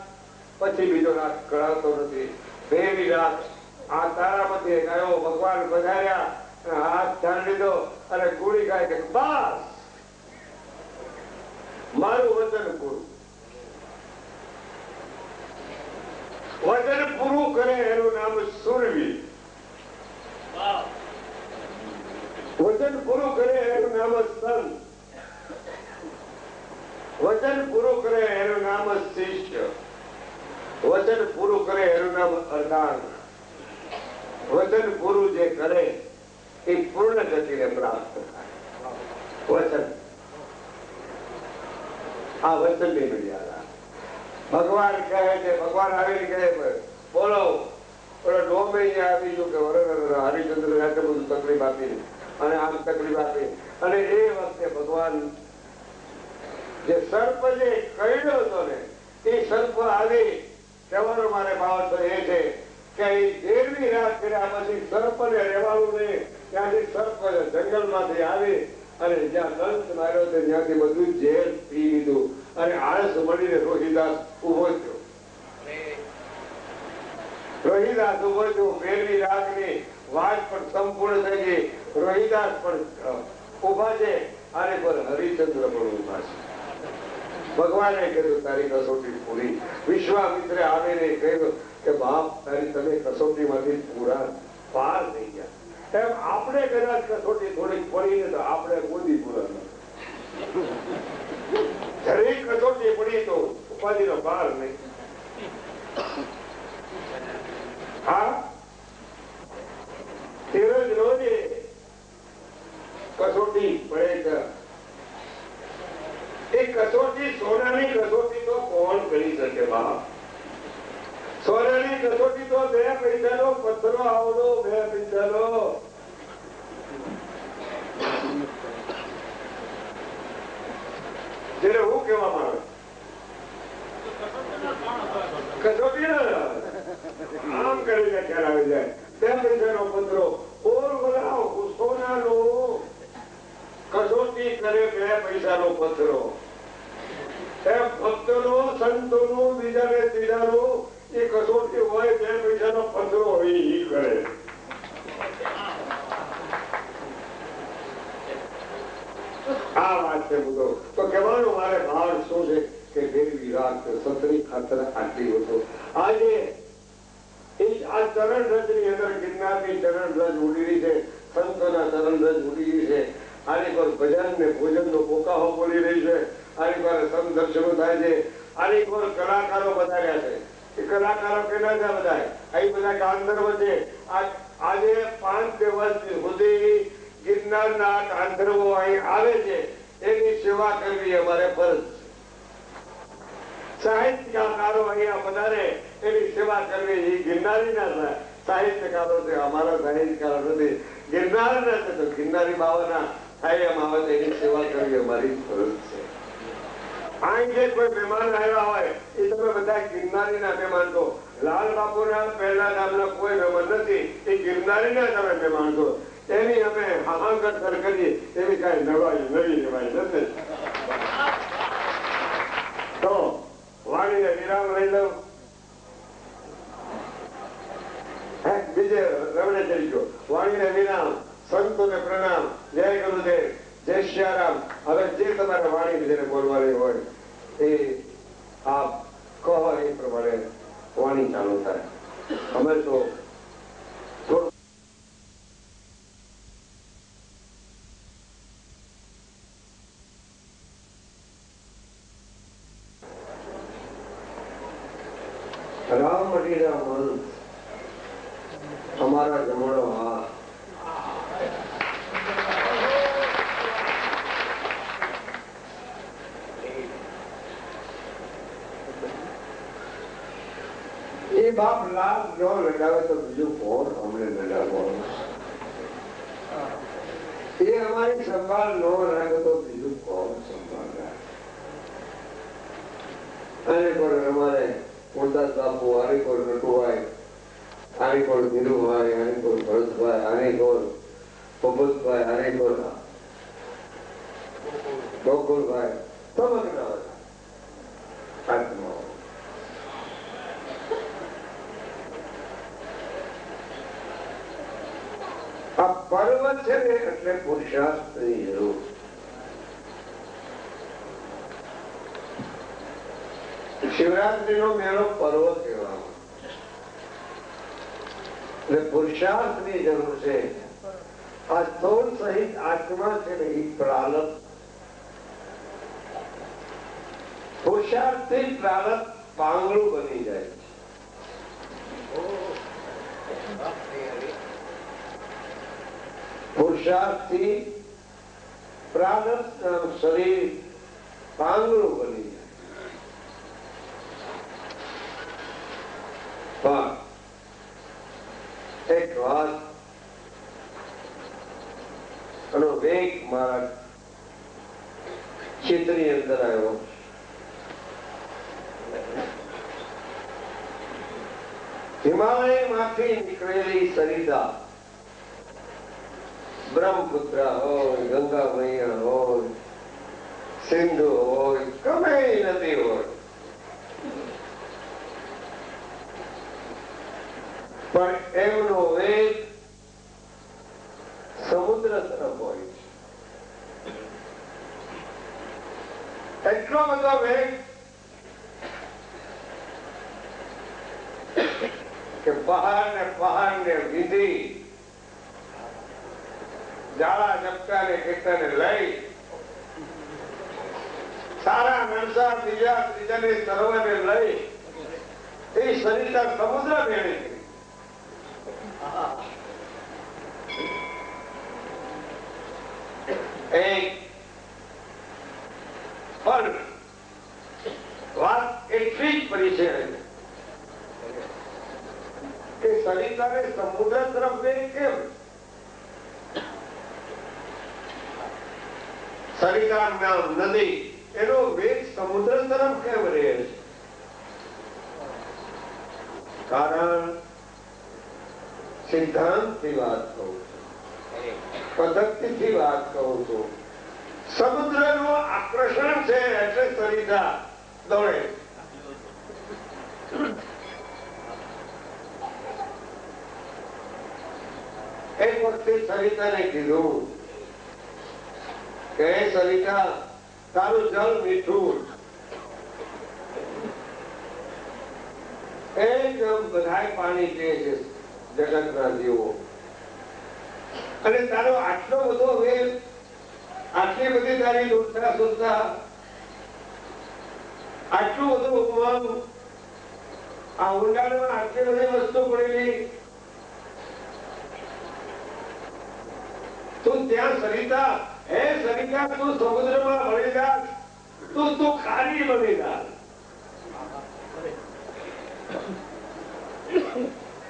પછી બીજો રાગ કળાતો નથી. ભૈરવી રાગ આ તારામાંથી ગાયો, ભગવાન પધાર્યા, હાથ ધારી લીધો અને કુડી ગાય કે બસ મારું વચન પૂરું. વચન પૂરું કરે એનું નામ સુરવી. વચન પૂરું કરે એનું નામ સંત. વચન પૂરું કરે એનું નામ શિષ્ય. વચન પૂરું કરે એનું નામ અર્ધાંગ. વચન પૂરું જે કરે એ પૂર્ણ ગતિને પ્રાપ્ત થાય. વચન આ વચન ની મર્યાદા. ભગવાન કહે છે, ભગવાન આવીને કહે બોલો ઓલો ડોમે આવી ગયો કે હરિચંદ્ર આટલું બધું તકલીફ આપી અને આમ તકલીફ આપી અને એ વખતે ભગવાન જે સર્પ જે કહ્યો હતો ને એ સર્પ આવી કહેવાનો મારે ભાવ તો એ છે કે દેરવી રાત કર્યા પછી સર્પને રહેવાનું નહીં. ત્યાંથી સર્પ જંગલમાંથી આવી અને જ્યાં દંત માર્યો છે ત્યાંથી બધું ઝેર પી લીધું અને આળસ મળીને રોહિદાસ ઉભો થયો. રોહિદાસ ઉભો થયો. દેરવી રાતની વાત પણ સંપૂર્ણ થઈ ગઈ. રોહિદાસ પણ ઉભા છે અને પર હરિચંદ્ર પણ ઉભા છે. ભગવાને કહ્યું તારી કસોટી પૂરી. વિશ્વામિત્રે આવીને કહ્યું કે બાપ તારી તમે કસોટીમાંથી પૂરા પાર થઈ ગયા. એમ આપણે કદાચ કસોટી થોડીક પડીને તો આપણે ગોદી પૂરા દરેક કસોટી પડી તો ઉપાધિનો પાર નહીં. હા તેરજ રોજે કસોટી પડે. એ કસોટી સોનાની કસોટી તો કોણ કરી શકે બાપ? સોનાની કસોટી તો 2 પૈસાનો પથ્થરો આવડો 2 પૈસાનો. જેને હું કેવા માંગુ કસોટી આમ કરીને ખ્યાલ આવી જાય. 2 પૈસાનો પથ્થરો ઓર બોલાવ સોનાનો કસોટી કરે 2 પૈસાનો પથ્થરો. ભક્તનો સંતોનો બીજાને ત્રીજાનો એ કસોટી હોય 2 પૈસાનો પથ્થરો હોય એ કરે. આ વાત છે બધો. તો કહેવાનો મારે ભાવ શું છે કે દેવી રાત સતરી ખાતર આટલી હતો. આજે આ ચરણ રજ ની અંદર ગિરનારની ચરણ રજ ઉડી છે, સંતોના ચરણ રજ ઉડી છે. આની પર ભજન ને ભોજન નો પોકાહો બોલી રહી છે. આની પર સમદર્શનો થાય છે. આની પર કલાકારો બતાવ્યા છે. એ કલાકારો કેના છે બધા? અહીં બધા ગાંધર્વ છે. આજે 5 દિવસ સુધી ગિરનારના ગાંધર્વો અહીં આવે છે. એની સેવા કરવી અમારે ફરજ છે. સાહિત્યકારો અહીંયા પધારે એની સેવા કરવી એ ગિરનારીના સાહિત્યકારો છે. અમારા સાહિત્યકારો નથી, ગિરનારના છે. તો ગિરનારી બાવાના છાયામાં આવે એની સેવા કરવી અમારી ફરજ છે. અહીં જે કોઈ મહેમાન આવ્યા હોય એ તમે બધા ગિરનારીના મહેમાન છો. લાલ બાપુના પહેલા નામના કોઈ મહેમાન નથી. એ ગિરનારીના તમે મહેમાન છો. એની અમે હાહાંકર કરીએ એવી કઈ નવી નવાઈ નથી. તો વાણીને વિરામ લઈ લઉં. બીજે રવડે ચડી ગયો. વાણીને વિરામ, સંતોને પ્રણામ, જય ગુરુદેવ, જય શ્યારામ. હવે જે તમારે વાણી જેને બોલવાની હોય એ આપ કહો એ પ્રમાણે વાણી ચાલુ થાય. અમે તો મટીના મન અમારા જમણો હાથ. એ બાપ લાભ ન લગાવે તો બીજું કોણ અમને લગાવવાનું? એ અમારી સંભાળ ન રાખે તો બીજું કોણ સંભાળ રાખે? આને કોણ અમારે મોટા બાપુ, આને કોણ નટુભાઈ, આને કોણ ધીરુભાઈ, આને કોણ ભરતભાઈ, આને કોણ પબતભાઈ, આને કોણ ગોકુલભાઈ, સમગ્ર આત્માઓ. આ પર્વત છે ને એટલે પુરુષાર્થની જરૂર. શિવરાત્રી નો મેળો પર્વ કહેવામાં એટલે પુરુષાર્થની જરૂર છે. આ સ્થૂળ સહિત આત્મા છે ને એ પ્રારબ્ધ. પુરુષાર્થથી પ્રારબ્ધ પાંગળું બની જાય છે. પુરુષાર્થથી પ્રારબ્ધ શરીર પાંગળું બની જાય. પણ એક વાત એનો વેગ મારા ચિત્રની અંદર આવ્યો. હિમાલયમાંથી નીકળેલી સરિતા, બ્રહ્મપુત્ર હોય, ગંગા મૈયા હોય, સિંધુ હોય, ગમે નદી હોય, પણ એમનો વેગ સમુદ્ર તરફ હોય છે. એટલો બધો વેગ કે પહાડ ને વિધિ જાળા ઝપકા ને ખેતરને લઈ સારા નરસા બીજા ત્રીજાને સર્વને લઈ એ સરિતા સમુદ્ર ભેળી ગઈ. પણ વાત એટલી જ પડી છે કે સરિતાને સમુદ્ર તરફ વેગ કેમ? સરિતા નામ નદી એનો વેગ સમુદ્ર તરફ કેમ રહે છે? કારણ સિદ્ધાંત થી વાત કહું છું, પદ્ધતિ થી વાત કહું છું. સમુદ્ર નું આકર્ષણ છે એટલે સરિતા દોડે. એક વખતે સરિતાને કીધું કે સરિતા તારું જળ મીઠું એકદમ બધાય પાણી પીએ છે જગતના જીવો, અને તારો આટલો બધો વેગ, આટલી બધી તારી દુર્તા સુરતા, આટલું બધું ઉમંગ, આ ઊંડાણમાં આટલી બધી વસ્તુ પડેલી, તું ત્યાં સરિતા, હે સરિતા તું સમુદ્રમાં ભળી જા, તું ખારી બની જા.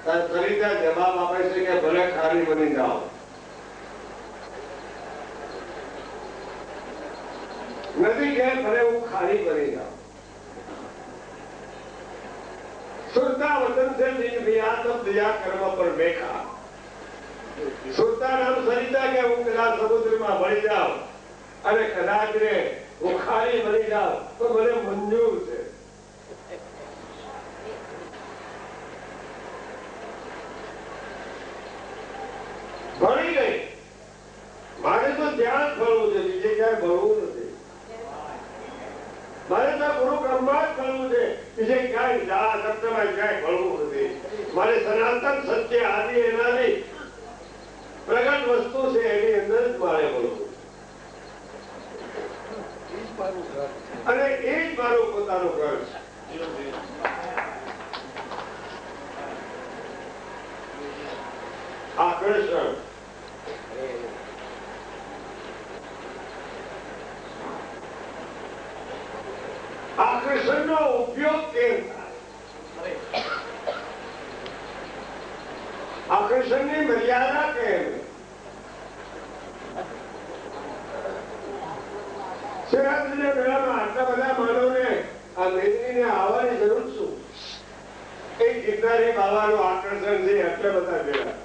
સરિતા જવાબ આપે છે કે ભલે ખારી બની જાઓ. નદી કે ભલે હું ખારી બની જાઉં. સુરતા વતન से जिन बिया तब दिया कर्म पर बेखा. સુરતા નામ સરિતા કે હું કદાચ સમુદ્રમાં ભળી જાઉં અને કદાચ ને હું ખારી બની જાઉં તો મને મંજૂર છે. ભળી ગઈ, મારે તો ત્યાં જ ભરવું છે, બીજે ક્યાંય ભરવું નથી. મારે તો ગુરુ બ્રહ્મા જ ભરવું છે, બીજે ક્યાંય જા સત્યમાં ક્યાંય ભરવું નથી. મારે સનાતન સત્ય આદિ એનાની પ્રગટ વસ્તુ છે એની અંદર જ મારે ભરવું, અને એ જ મારું પોતાનું ઘર છે. આકર્ષણ. આકર્ષણનો ઉપયોગ કેમ થાય? આકર્ષણની મર્યાદા કેમ? શિવરાત્રીના મેળામાં આટલા બધા માનવને આ મેદનીને આવવાની જરૂર શું? એ ગિરનારી બાબાનું આકર્ષણ છે એટલે બધા મેળા.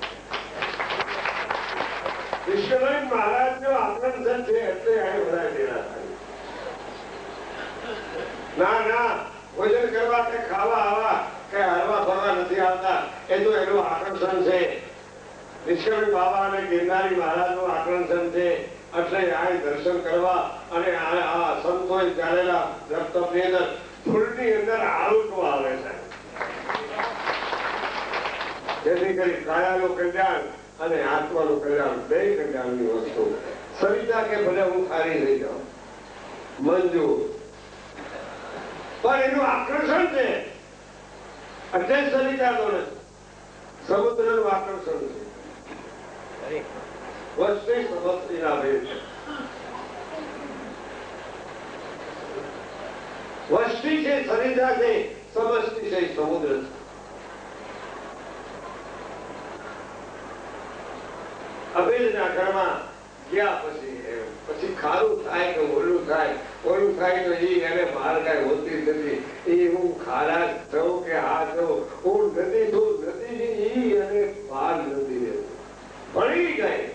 વિશ્વનાથ મહારાજનું આકર્ષણ છે એટલે આ બધા મેળા થાય. ના ના, ભોજન કરવા કે ખાવા આવા કે હરવા ફરવા નથી આવતા, એ તો એનું આકર્ષણ છે. વિશ્વનાથ બાબા અને ગિરનારી મહારાજનું આકર્ષણ છે એટલે આ દર્શન કરવા અને આ સંતોએ ચાલેલા રક્તની અંદર ફૂલની અંદર આળુટો આવે છે. જેથી કરી કાયાનું કલ્યાણ અને આત્માનું કલ્યાણ, બે કલ્યાણની વસ્તુ. સરિતા કે ભલે હું ખારી થઈ જાઉં, મંજુ, પણ એનું આકર્ષણ છે એટલે સરિતાનો નથી, સમુદ્રનું આકર્ષણ છે. વસ્તી સમસ્તીના ભેદ. વસ્તી છે સરિતા છે, સમસ્તી છે સમુદ્ર છે. અભેદના ઘરમાં ગયા પછી ખારું થાય કે ઓલું થાય, ઓલું થાય તો એને બહાર કઈ હોતી નથી. એ હું ખારા થઉં કે આ થઉં, હું નથી થયું નથી અને બહાર નથી રહેતું. ભણી જાય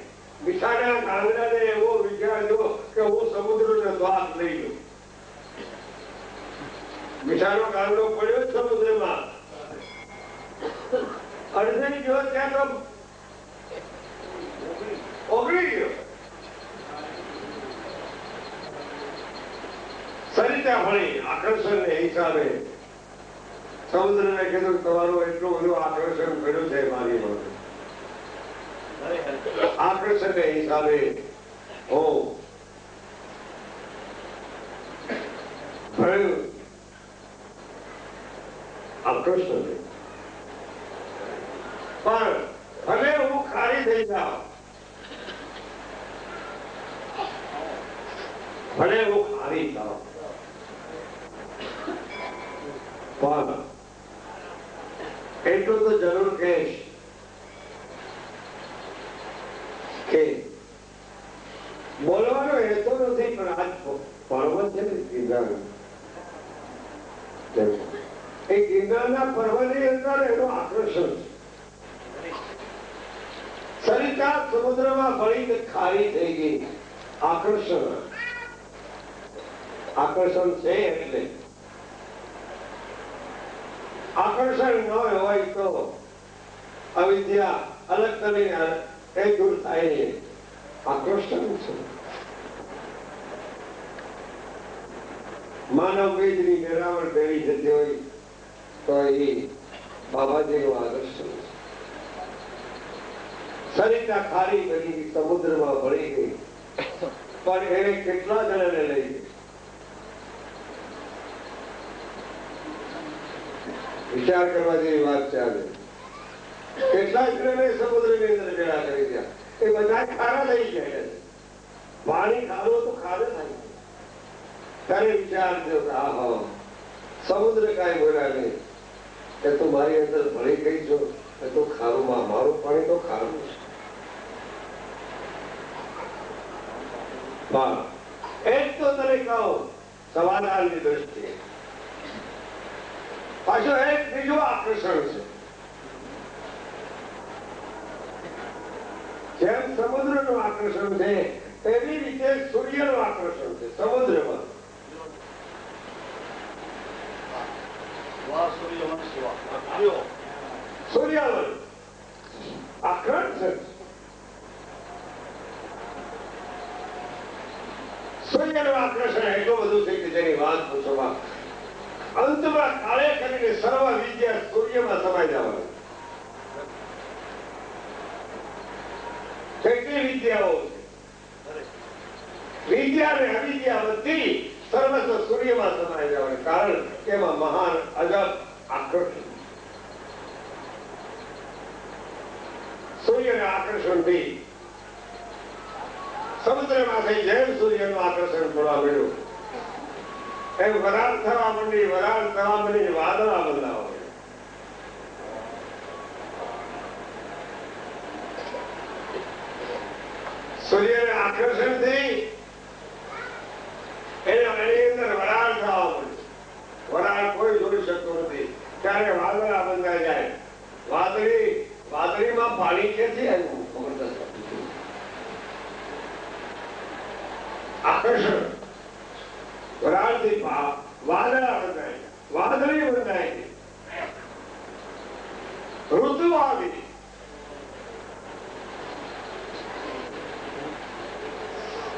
મીઠાના કાંગડાને એવો વિચાર જો કે હું સમુદ્રનો સ્વાદ લઈ લઉં. મીઠાનો કાંગડો પડ્યો સમુદ્રમાં, અડધે ગયો ત્યાં તો ઓગળી ગયો. સરિતા ભણી આકર્ષણ ને હિસાબે સમુદ્રને કીધું તમારું એટલું બધું આકર્ષણ કર્યું છે મારી માટે. આકર્ષણ ને હિસાબે હું ભણ્યું. આકર્ષણ પણ ભલે હું ખારી થઈ જાઉં, ભલે હું ખારી થાઉં, પણ એટલું તો જરૂર કહીશ કે બોલવાનો હેતુ નથી, પણ આજ પર્વ છે ને ગિરનાર, એ ગિરનારના પર્વની અંદર એનું આકર્ષણ છે. સરિતા સમુદ્રમાં ભળી ખારી થઈ ગઈ. આકર્ષણ, આકર્ષણ છે એટલે આકર્ષણ ન હોય તો અવિદ્યા અલગ કરીને એ દૂર થાય નહીં. આકર્ષણ છે. માનવ વેદની મેળાવણ પહેરી જતી હોય તો એ બાબાજીનું આકર્ષણ છે. સરિતા ખારી બની સમુદ્રમાં ભળી ગઈ, પણ એને કેટલા જણાને લઈ ગઈ? વિચાર કરવા જેવી વાત છે. આજે કેટલા જણાને સમુદ્રની અંદર ભેળા કરી ગયા, એ બધા ખારા લઈ ગયા. પાણી ખારું તો ખારું થાય. ત્યારે વિચાર થયો સમુદ્ર કાંઈ બોલ્યા નહીં કે તું મારી અંદર ભળી ગઈ છો, તો ખારું મારું પાણી તો ખારું છે. એક તો તને કહું સમાધાનની દ્રષ્ટિએ, પાછો એક બીજું આકર્ષણ છે. જેમ સમુદ્રનું આકર્ષણ છે એવી રીતે સૂર્યનું આકર્ષણ છે સમુદ્રમાં. સૂર્યવન આકર્ષણ, સૂર્યનું આકર્ષણ એટલું બધું છે કે જેની વાત પૂછવા અંતમાં કાળે કરીને સર્વ વિદ્યા સૂર્યમાં સમાઈ જવાની. કેટલી વિદ્યાઓ છે, વિદ્યા અને અવિદ્યા બધી સર્વસ્વ સૂર્યમાં સમાઈ જવાની. કારણ એમાં મહાન અજબ આકર્ષણ. સૂર્ય સૂર્યના આકર્ષણથી સમુદ્રમાંથી જેમ સૂર્યનું આકર્ષણ થવા મળ્યું એમ વરાળ થવા માંડી, વરાળ થવા માંડી, વાદળા બંધાવા માંડ્યા. સૂર્યના આકર્ષણથી એની અંદર વરાળ થવા માંડ્યું. વરાળ કોઈ જોઈ શકતું નથી ત્યારે વાદળા બંધાઈ જાય. વાદળીમાં પાણી ક્યાંથી આવ્યું ખબર નથી. આકર્ષણ વરાળથી વાદળા બંધાય, વાદળી બંધાય, ઋતુ આવી.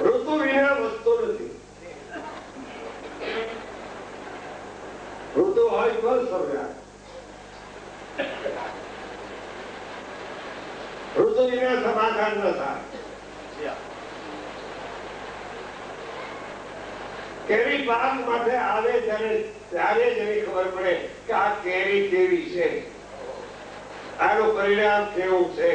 ઋતુ વિના વસ્તુ નથી. ઋતુ હોય તો સર્જાય. ઋતુ વિના સમાધાન ન થાય. કેરી પાક માટે આવે ત્યારે જ એની ખબર પડે કે આ કેરી કેવી છે, આનું પરિણામ કેવું છે.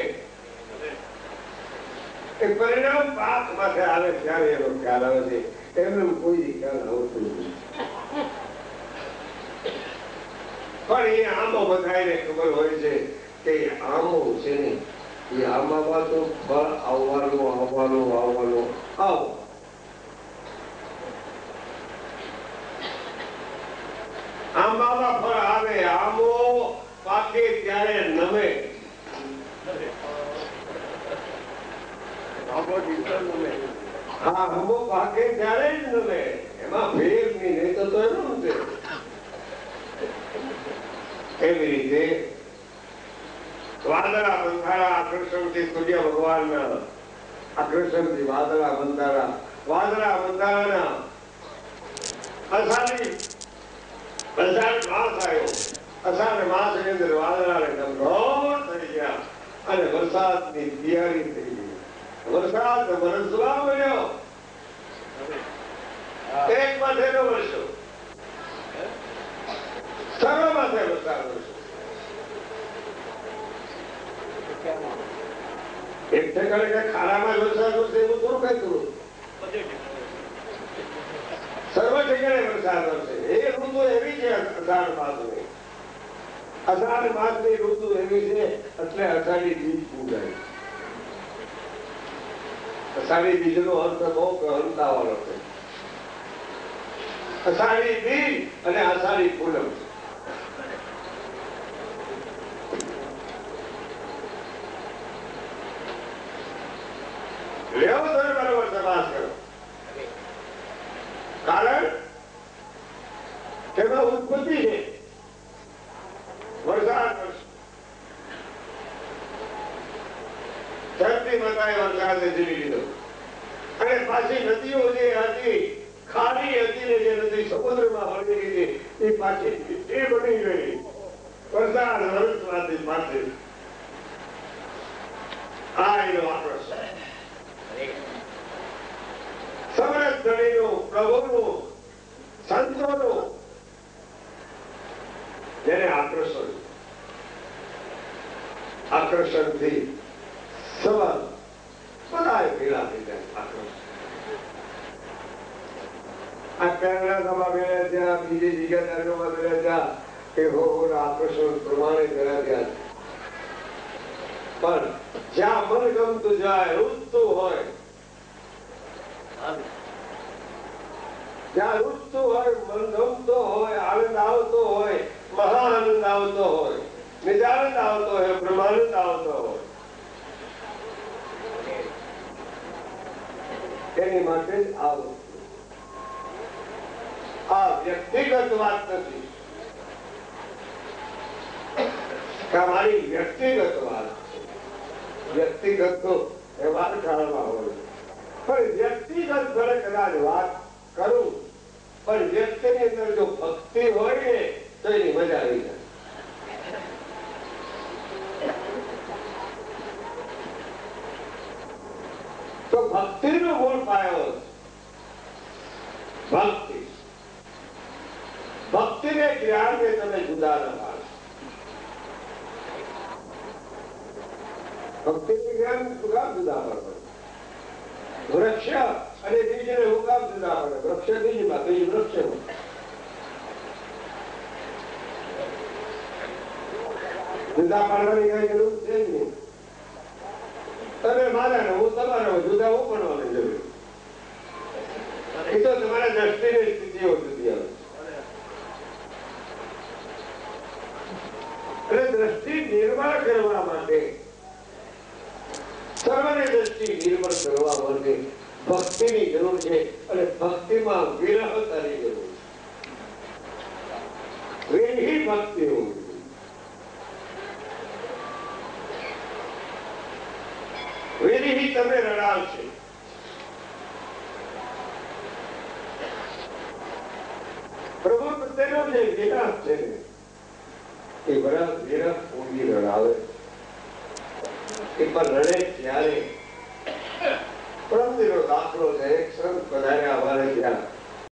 એ પરિણામ પાક માટે આવે ત્યારે એનો ખ્યાલ આવે છે. એમને કોઈ ખ્યાલ આવતો નથી. પણ એ આંબો બધાને ખબર હોય છે કે આંબો છે ને એ આંબામાં તો ફળ આવવાનું આવો. આંબામાં ફળ આવે, આંબો પાકે ત્યારે નમે. હા, આંબો પાકે ત્યારે જ નમે. એમાં ફેર નહીં તો એનું છે. એવી રીતે વાદળા બંધારા આકર્ષણથી સૂર્ય ભગવાનના આકર્ષણથી વાદળા બંધારાના અષાઢ માસ આવ્યો. અષાઢ માસ ની અંદર વાદળાને ગમગોળ થઈ ગયા અને વરસાદની તૈયારી થઈ ગઈ. વરસાદ વરસવા મળ્યો. એક માથે નો વરસ્યો, સર્વ માથે વરસાદ વરસ્યો. એક ઠેકાણે કે ખાડામાં વરસાદ વરસે એવું થોડું કઈ કરું. સર્વ ઠેકાણે વરસાદ વરસે. એ ઋતુ એવી છે અષાઢ માસની. અષાઢ માસની ઋતુ એવી છે એટલે અષાઢી બીજ પૂજાય. અષાઢી બીજ નો અર્થ બહુ ગહનતા વાળો છે. અષાઢી બીજ અને અષાઢી પૂનમ. લેવો તો બરાબર તપાસ કરો. કારણ તેમાં ઉત્પત્તિ છે વરસાદ. ધરતી માતાએ વરસાદને જીવી લીધો અને પાછી નદીઓ જે હતી, ખારી હતી ને જે નદી સમુદ્રમાં ભળી ગઈ એ પાછી એ બની ગઈ. વરસાદ વરસવાથી પાછી આ એનો આકર્ષણ. સમરસ ધણીનું, પ્રભુનું, સંતોનું જેને આકર્ષણથી સવાલ બધા ભેળા થઈ જાય. આકર્ષણ આ કેરળા સભા ભેળા થયા, બીજી જગ્યા ભેળા થયા કે આકર્ષણ પ્રમાણે ભેળા થયા. પણ જ્યાં મન ગમતું જાય, રૂચતું હોય, જ્યાં રૂચતું હોય, મન ગમતો હોય, આનંદ આવતો હોય, મહા આનંદ આવતો હોય, નિજાનંદ આવતો હોય, બ્રહ્માનંદ આવતો હોય, એની માટે જ આ વસ્તુ. આ વ્યક્તિગત વાત નથી કે મારી વ્યક્તિગત વાત. વ્યક્તિગત તો એ વાત કાળમાં હોય, પણ વ્યક્તિગત ભલે કદાચ વાત કરું, પણ વ્યક્તિની અંદર જો ભક્તિ હોય ને તો એની મજા આવી જાય. તો ભક્તિનો મૂળ પાયો ભક્તિ. ભક્તિને જ્ઞાનને તમે જુદા ન પાડો. ભક્તિનું જ્ઞાન શું કામ જુદા પડે? વૃક્ષ અને બીજને શું કામ જુદા પડે? વૃક્ષ બીજમાં, બીજ વૃક્ષમાં. જુદા પાડવાની કઈ જરૂર છે જ નહીં. તમે મારા ને હું તમારા જુદા હું પડવાની જરૂર. એ તો તમારા દ્રષ્ટિની સ્થિતિઓ જુદી આવે. અને દ્રષ્ટિ નિર્મળ કરવા માટે, સર્વની દ્રષ્ટિ નિર્મળ કરવા માટે ભક્તિની જરૂર છે. અને ભક્તિમાં વિરહતાની જરૂર છે. વિરહી ભક્તિ હોવી. વિરહી તમે રડાવશે. પ્રભુ પ્રત્યેનો જે વિરહ છે ને, એ વિરહ પૂરી રડાવે. એ પણ રડે ત્યારે પ્રભુનો દાખલો છે. એક સંત પધાર્યા અમારે ત્યાં.